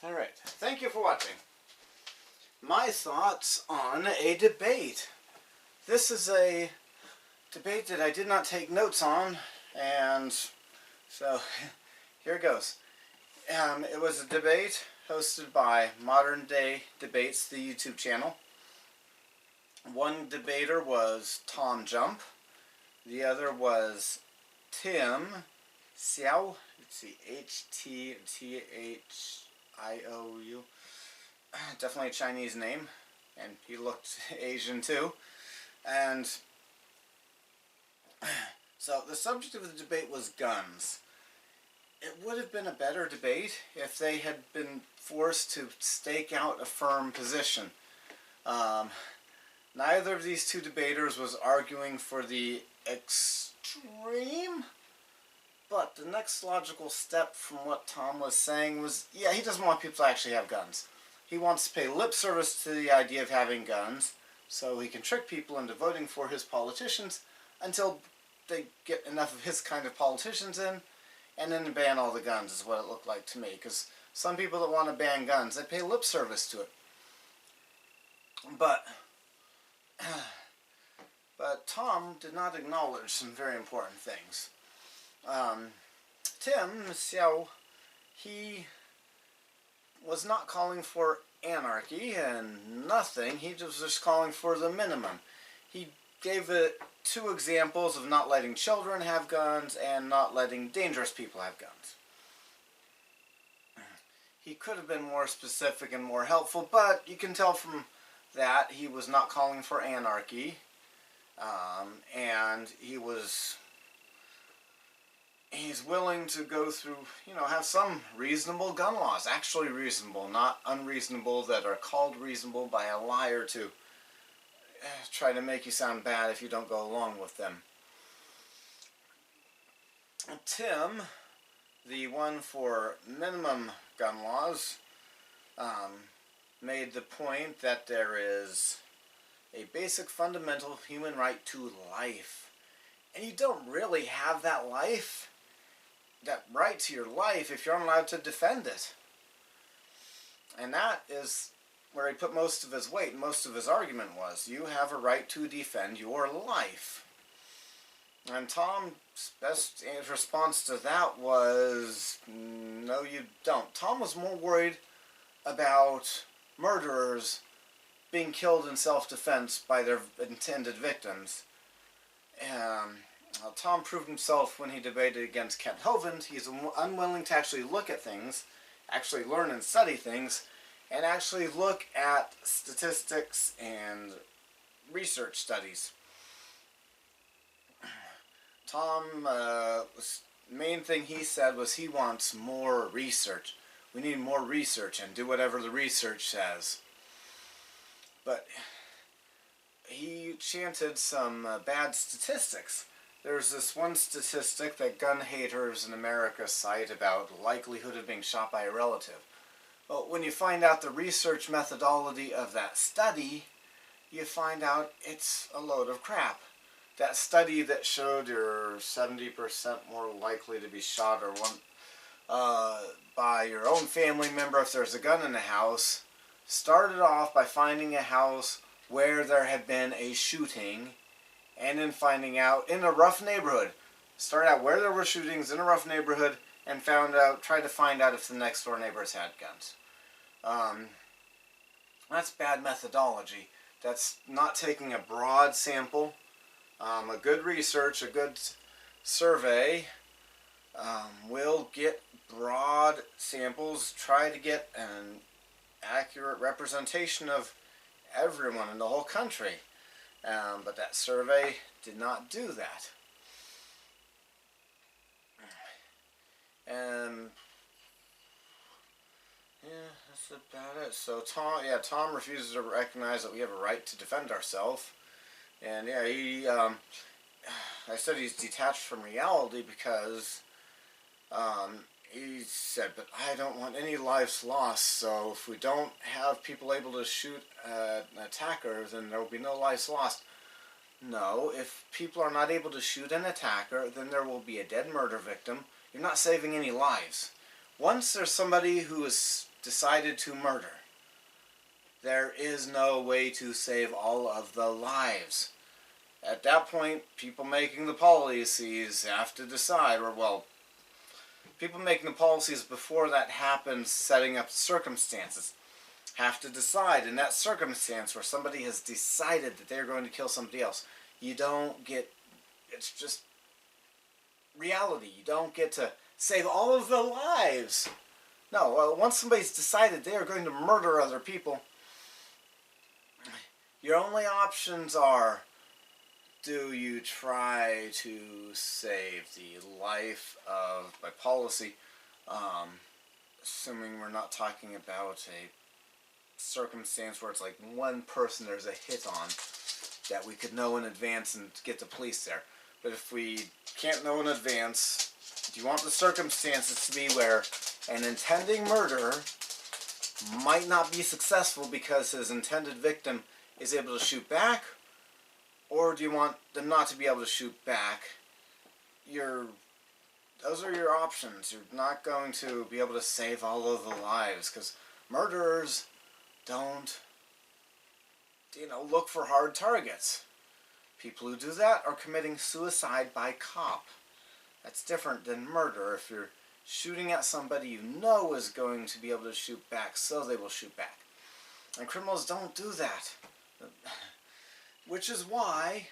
Alright, thank you for watching. My thoughts on a debate. This is a debate that I did not take notes on, and so here it goes. It was a debate hosted by Modern Day Debates, the YouTube channel. One debater was TJump. The other was Tim Hsiao. Let's see, H-T-T-H-I-O-U. Definitely a Chinese name, and he looked Asian too. And so the subject of the debate was guns. It would have been a better debate if they had been forced to stake out a firm position. Neither of these two debaters was arguing for the extreme, but the next logical step from what Tom was saying was, yeah, he doesn't want people to actually have guns. He wants to pay lip service to the idea of having guns so he can trick people into voting for his politicians until they get enough of his kind of politicians in, and then ban all the guns is what it looked like to me. Because some people that want to ban guns, they pay lip service to it. But Tom did not acknowledge some very important things. Tim Hsiao, he was not calling for anarchy and nothing. He was just calling for the minimum. He gave it two examples of not letting children have guns and not letting dangerous people have guns. He could have been more specific and more helpful, but you can tell from that he was not calling for anarchy, and he's willing to go through, have some reasonable gun laws, actually reasonable, not unreasonable, that are called reasonable by a liar to try to make you sound bad if you don't go along with them. Tim, the one for minimum gun laws, made the point that there is a basic fundamental human right to life. And you don't really have that right to your life, if you're unallowed to defend it. And that is where he put most of his weight, most of his argument was. You have a right to defend your life. And Tom's best response to that was, no you don't. Tom was more worried about murderers being killed in self-defense by their intended victims. Tom proved himself when he debated against Kent Hovind. He's unwilling to actually look at things, actually learn and study things, and actually look at statistics and research studies. Tom, main thing he said was he wants more research. We need more research and do whatever the research says. But he chanted some bad statistics. There's this one statistic that gun haters in America cite about the likelihood of being shot by a relative. Well, when you find out the research methodology of that study, you find out it's a load of crap. That study that showed you're 70% more likely to be shot or by your own family member if there's a gun in the house, started off by finding a house where there had been a shooting, and then finding out in a rough neighborhood. Started out where there were shootings in a rough neighborhood and tried to find out if the next door neighbors had guns. That's bad methodology. That's not taking a broad sample. A good research, a good survey will get broad samples, try to get an accurate representation of everyone in the whole country. But that survey did not do that. And yeah, that's about it. So Tom refuses to recognize that we have a right to defend ourselves. And yeah, I said he's detached from reality because he said, but I don't want any lives lost, so if we don't have people able to shoot an attacker, then there will be no lives lost. No, if people are not able to shoot an attacker, then there will be a dead murder victim. You're not saving any lives. Once there's somebody who is decided to murder, there is no way to save all of the lives. At that point, people making the policies have to decide, or well, people making the policies before that happens, setting up circumstances, have to decide in that circumstance where somebody has decided that they're going to kill somebody else. You don't get, it's just reality. You don't get to save all of the lives. No, well, once somebody's decided they are going to murder other people, your only options are, do you try to save the life of, by policy, assuming we're not talking about a circumstance where it's like one person there's a hit on that we could know in advance and get the police there. But if we can't know in advance, do you want the circumstances to be where an intending murderer might not be successful because his intended victim is able to shoot back? Or do you want them not to be able to shoot back? Those are your options. You're not going to be able to save all of the lives because murderers don't, look for hard targets. People who do that are committing suicide by cop. That's different than murder. If you're shooting at somebody you know is going to be able to shoot back, so they will shoot back. And criminals don't do that. Which is why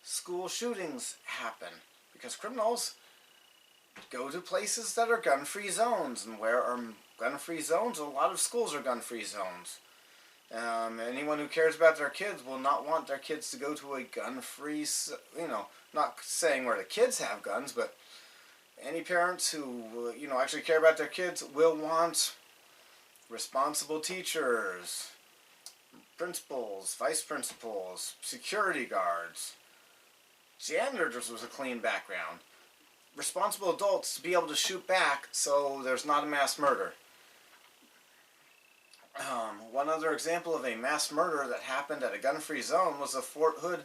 school shootings happen. Because criminals go to places that are gun-free zones. And where are gun-free zones? A lot of schools are gun-free zones. Anyone who cares about their kids will not want their kids to go to a gun-free, not saying where the kids have guns, but any parents who, actually care about their kids will want responsible teachers, principals, vice principals, security guards, janitors with a clean background, responsible adults to be able to shoot back so there's not a mass murder. One other example of a mass murder that happened at a gun-free zone was a Fort Hood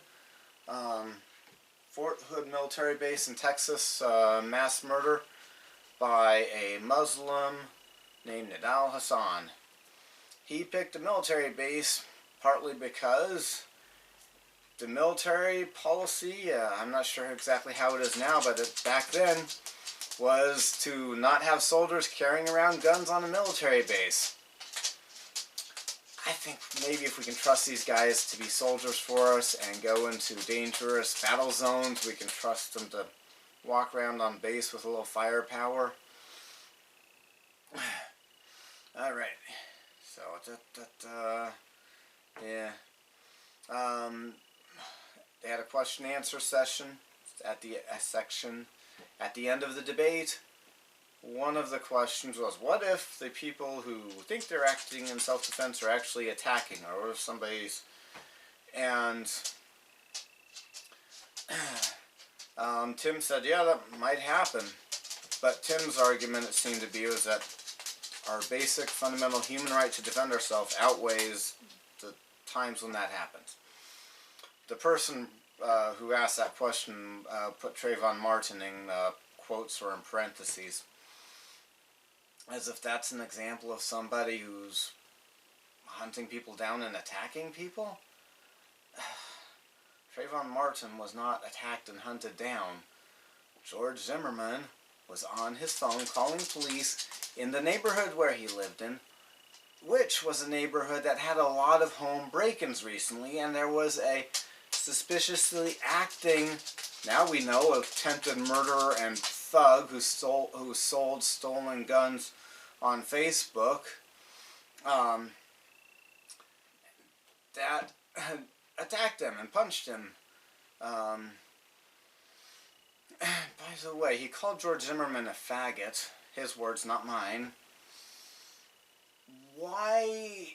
military base in Texas, mass murder by a Muslim named Nidal Hassan. He picked a military base partly because the military policy, I'm not sure exactly how it is now, but back then was to not have soldiers carrying around guns on a military base. I think maybe if we can trust these guys to be soldiers for us and go into dangerous battle zones, we can trust them to walk around on base with a little firepower. Alright, so, yeah. They had a question and answer session at the at the end of the debate. One of the questions was, what if the people who think they're acting in self-defense are actually attacking, or what if somebody's... And Tim said, yeah, that might happen. But Tim's argument, it seemed to be, was that our basic fundamental human right to defend ourselves outweighs the times when that happens. The person who asked that question put Trayvon Martin in quotes or in parentheses, as if that's an example of somebody who's hunting people down and attacking people. Trayvon Martin was not attacked and hunted down. George Zimmerman was on his phone calling police in the neighborhood where he lived in, which was a neighborhood that had a lot of home break-ins recently, and there was a suspiciously acting, now we know, attempted murderer and thug who sold stolen guns on Facebook, that attacked him and punched him. By the way, he called George Zimmerman a faggot. His words, not mine. Why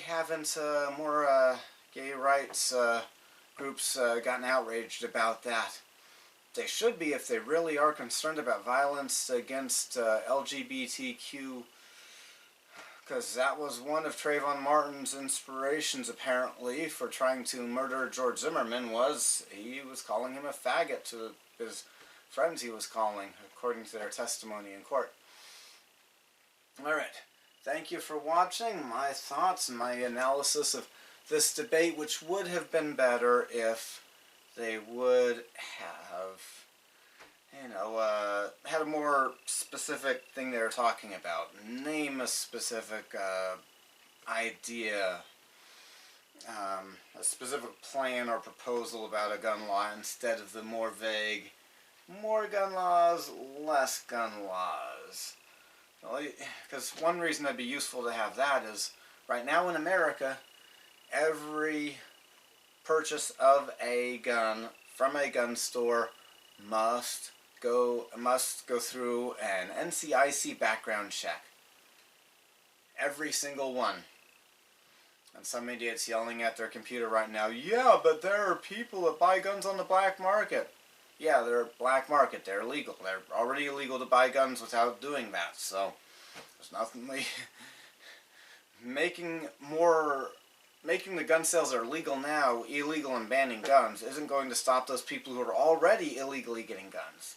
haven't more gay rights groups gotten outraged about that? They should be if they really are concerned about violence against LGBTQ, because that was one of Trayvon Martin's inspirations, apparently, for trying to murder George Zimmerman, was he was calling him a faggot to his friends he was calling, according to their testimony in court. thank you for watching my thoughts and my analysis of this debate, which would have been better if they would have, had a more specific thing they were talking about. Name a specific idea, a specific plan or proposal about a gun law instead of the more vague, more gun laws, less gun laws. Because one reason it'd be useful to have that is, right now in America, every purchase of a gun from a gun store must go through an NCIC background check. Every single one. And some idiot's yelling at their computer right now, yeah, but there are people that buy guns on the black market. Yeah, they're black market. They're illegal. They're already illegal to buy guns without doing that. So there's nothing making the gun sales that are legal now illegal and banning guns isn't going to stop those people who are already illegally getting guns.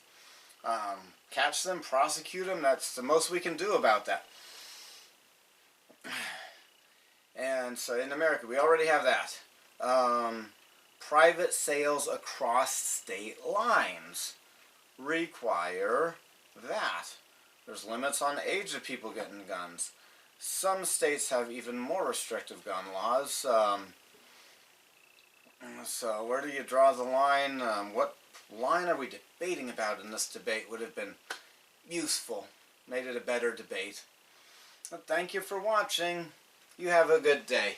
Catch them, prosecute them. That's the most we can do about that. And so in America, we already have that. Private sales across state lines require that. There's limits on the age of people getting guns. Some states have even more restrictive gun laws. So where do you draw the line? What line are we debating about in this debate would have been useful, made it a better debate. But thank you for watching. You have a good day.